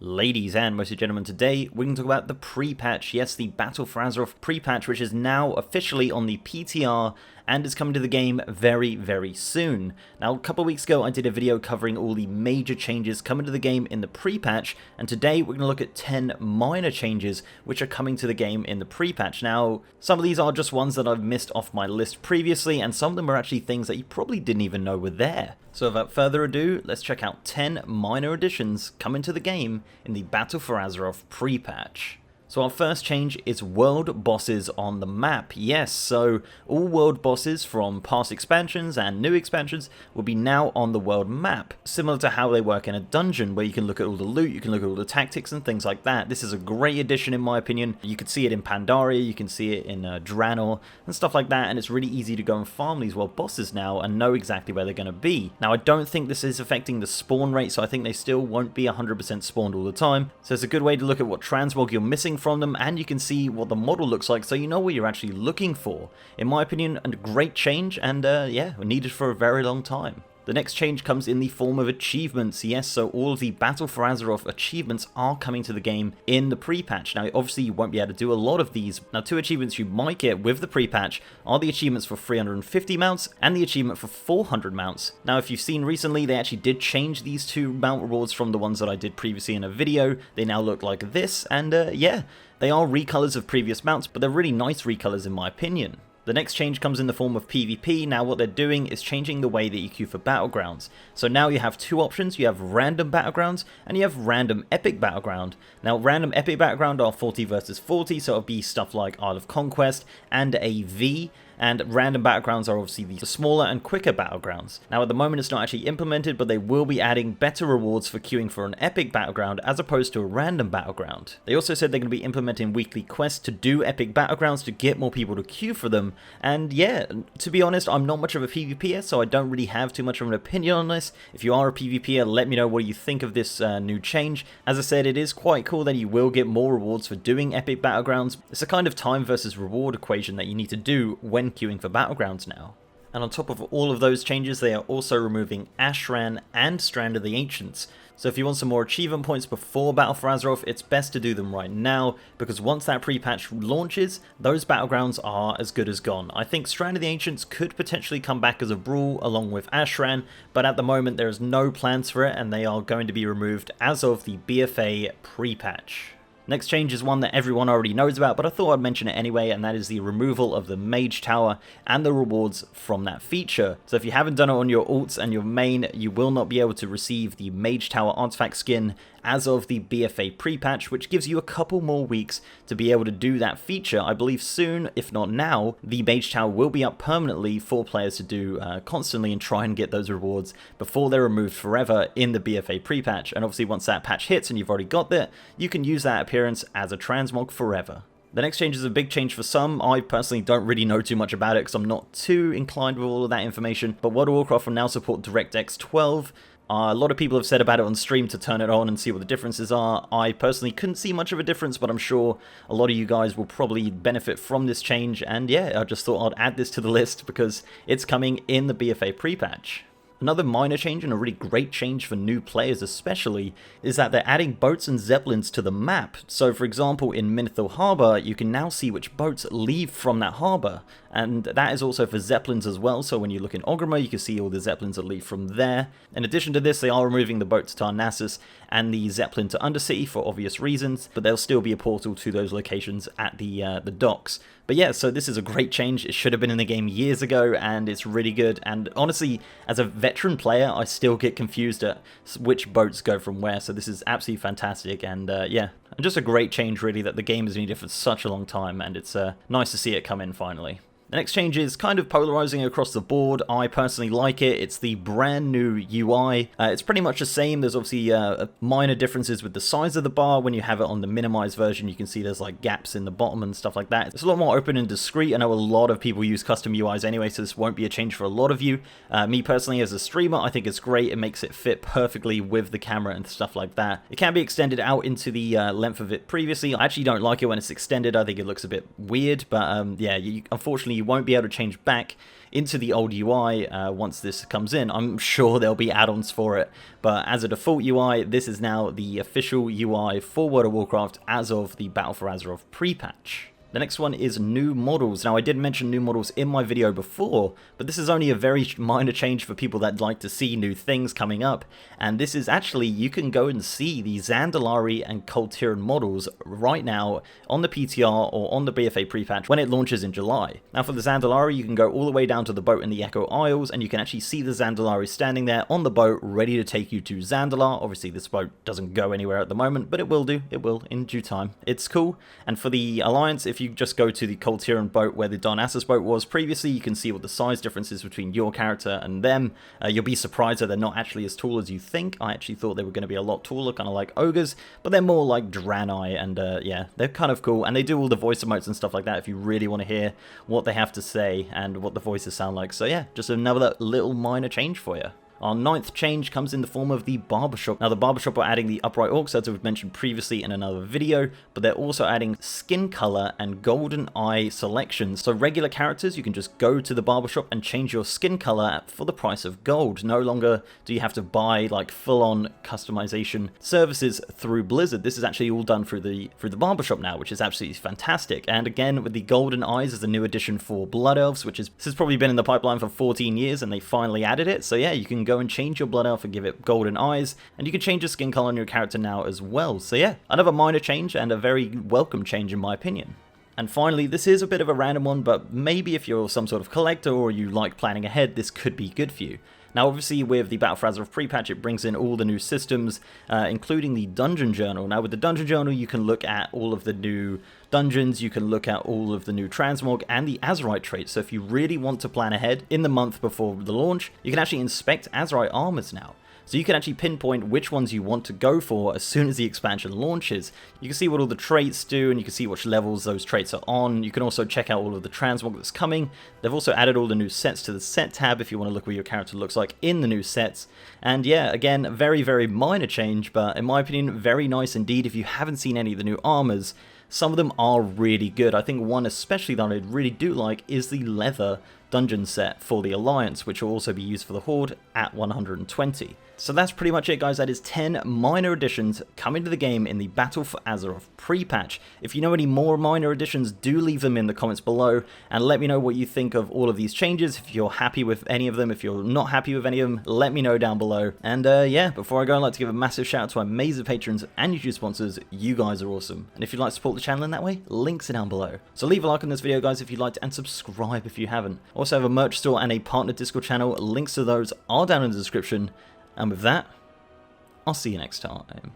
Ladies and most gentlemen, today we're going to talk about the pre-patch, yes, the Battle for Azeroth pre-patch, which is now officially on the PTR and is coming to the game very, very soon. Now, a couple of weeks ago, I did a video covering all the major changes coming to the game in the pre-patch, and today we're going to look at 10 minor changes which are coming to the game in the pre-patch. Now, some of these are just ones that I've missed off my list previously, and some of them are actually things that you probably didn't even know were there. So without further ado, let's check out 10 minor additions coming to the game in the Battle for Azeroth pre-patch. So our first change is world bosses on the map. Yes, so all world bosses from past expansions and new expansions will be now on the world map, similar to how they work in a dungeon where you can look at all the loot, you can look at all the tactics and things like that. This is a great addition in my opinion. You could see it in Pandaria, you can see it in Draenor and stuff like that, and it's really easy to go and farm these world bosses now and know exactly where they're going to be. Now I don't think this is affecting the spawn rate, so I think they still won't be 100% spawned all the time. So it's a good way to look at what transmog you're missing from them, and you can see what the model looks like so you know what you're actually looking for. In my opinion, a great change, and yeah, needed for a very long time. The next change comes in the form of achievements. Yes, so all of the Battle for Azeroth achievements are coming to the game in the pre-patch. Now, obviously, you won't be able to do a lot of these. Now, two achievements you might get with the pre-patch are the achievements for 350 mounts and the achievement for 400 mounts. Now, if you've seen recently, they actually did change these two mount rewards from the ones that I did previously in a video. They now look like this, and yeah, they are recolors of previous mounts, but they're really nice recolors in my opinion. The next change comes in the form of PvP. Now what they're doing is changing the way that you queue for battlegrounds. So now you have two options. You have random battlegrounds and you have random epic battleground. Now random epic battleground are 40 versus 40, so it'll be stuff like Isle of Conquest and AV. And random battlegrounds are obviously the smaller and quicker battlegrounds. Now at the moment it's not actually implemented, but they will be adding better rewards for queuing for an epic battleground as opposed to a random battleground. They also said they're going to be implementing weekly quests to do epic battlegrounds to get more people to queue for them. And yeah, to be honest, I'm not much of a PvPer, so I don't really have too much of an opinion on this. If you are a PvPer, let me know what you think of this new change. As I said, it is quite cool that you will get more rewards for doing epic battlegrounds. It's a kind of time versus reward equation that you need to do when queuing for battlegrounds now. And on top of all of those changes, they are also removing Ashran and Strand of the Ancients. So if you want some more achievement points before Battle for Azeroth, it's best to do them right now, because once that pre-patch launches, those battlegrounds are as good as gone. I think Strand of the Ancients could potentially come back as a brawl along with Ashran, but at the moment there is no plans for it, and they are going to be removed as of the BFA pre-patch. Next change is one that everyone already knows about, but I thought I'd mention it anyway, and that is the removal of the Mage Tower and the rewards from that feature. So if you haven't done it on your alts and your main, you will not be able to receive the Mage Tower artifact skin as of the BFA pre-patch, which gives you a couple more weeks to be able to do that feature. I believe soon, if not now, the Mage Tower will be up permanently for players to do constantly and try and get those rewards before they're removed forever in the BFA pre-patch. And obviously once that patch hits and you've already got that, you can use that appearance as a transmog forever. The next change is a big change for some. I personally don't really know too much about it because I'm not too inclined with all of that information, but World of Warcraft will now support DirectX 12. A lot of people have said about it on stream to turn it on and see what the differences are. I personally couldn't see much of a difference, but I'm sure a lot of you guys will probably benefit from this change. And yeah, I just thought I'd add this to the list because it's coming in the BFA pre-patch. Another minor change, and a really great change for new players especially, is that they're adding boats and zeppelins to the map. So for example, in Minithil Harbour, you can now see which boats leave from that harbour. And that is also for zeppelins as well, so when you look in Orgrimmar, you can see all the zeppelins that leave from there. In addition to this, they are removing the boat to Tarnassus and the zeppelin to Undercity for obvious reasons, but there'll still be a portal to those locations at the docks. But yeah, so this is a great change. It should have been in the game years ago, and it's really good. And honestly, as a veteran player, I still get confused at which boats go from where, so this is absolutely fantastic. And yeah, just a great change really that the game has needed for such a long time, and it's nice to see it come in finally. The next change is kind of polarizing across the board. I personally like it. It's the brand new UI. It's pretty much the same. There's obviously minor differences with the size of the bar. When you have it on the minimized version, you can see there's like gaps in the bottom and stuff like that. It's a lot more open and discreet. I know a lot of people use custom UIs anyway, so this won't be a change for a lot of you. Me personally, as a streamer, I think it's great. It makes it fit perfectly with the camera and stuff like that. It can be extended out into the length of it previously. I actually don't like it when it's extended. I think it looks a bit weird, but yeah, unfortunately, you you won't be able to change back into the old UI once this comes in. I'm sure there'll be add-ons for it, but as a default UI, this is now the official UI for World of Warcraft as of the Battle for Azeroth pre-patch. The next one is new models. Now, I did mention new models in my video before, but this is only a very minor change for people that like to see new things coming up. And this is actually, you can go and see the Zandalari and Kul Tiran models right now on the PTR or on the BFA pre-patch when it launches in July. Now, for the Zandalari, you can go all the way down to the boat in the Echo Isles, and you can actually see the Zandalari standing there on the boat, ready to take you to Zandalar. Obviously, this boat doesn't go anywhere at the moment, but it will do. It will in due time. It's cool. And for the Alliance, if you just go to the Kul Tiran boat where the Darnassus boat was previously, you can see what the size difference is between your character and them. You'll be surprised that they're not actually as tall as you think. I actually thought they were going to be a lot taller, kind of like ogres, but they're more like Draenei, and yeah, they're kind of cool, and they do all the voice emotes and stuff like that if you really want to hear what they have to say and what the voices sound like. So yeah, just another little minor change for you. Our 9th change comes in the form of the Barbershop. Now, the Barbershop are adding the Upright Orcs, as we've mentioned previously in another video, but they're also adding skin color and golden eye selections. So regular characters, you can just go to the Barbershop and change your skin color for the price of gold. No longer do you have to buy like full-on customization services through Blizzard. This is actually all done through the Barbershop now, which is absolutely fantastic. And again, with the golden eyes as a new addition for Blood Elves, this has probably been in the pipeline for 14 years, and they finally added it. So yeah, you can go and change your Blood Elf and give it golden eyes, and you can change the skin color on your character now as well. So yeah, another minor change and a very welcome change in my opinion. And finally, this is a bit of a random one, but maybe if you're some sort of collector or you like planning ahead, this could be good for you. Now, obviously, with the Battle for Azeroth pre-patch, it brings in all the new systems, including the Dungeon Journal. Now, with the Dungeon Journal, you can look at all of the new dungeons, you can look at all of the new transmog and the Azerite traits. So if you really want to plan ahead in the month before the launch, you can actually inspect Azerite armors now. So you can actually pinpoint which ones you want to go for as soon as the expansion launches. You can see what all the traits do, and you can see which levels those traits are on. You can also check out all of the transmog that's coming. They've also added all the new sets to the set tab if you want to look what your character looks like in the new sets. And yeah, again, very, very minor change, but in my opinion, very nice indeed. If you haven't seen any of the new armors, some of them are really good. I think one especially that I really do like is the leather dungeon set for the Alliance, which will also be used for the Horde at 120. So that's pretty much it, guys. That is 10 minor additions coming to the game in the Battle for Azeroth pre-patch. If you know any more minor additions, do leave them in the comments below, and let me know what you think of all of these changes. If you're happy with any of them, if you're not happy with any of them, let me know down below. And yeah, before I go, I'd like to give a massive shout out to our amazing patrons and YouTube sponsors. You guys are awesome. And if you'd like to support the channel in that way, links are down below. So leave a like on this video, guys, if you'd like to, and subscribe if you haven't. Also have a merch store and a partner Discord channel. Links to those are down in the description. And with that, I'll see you next time.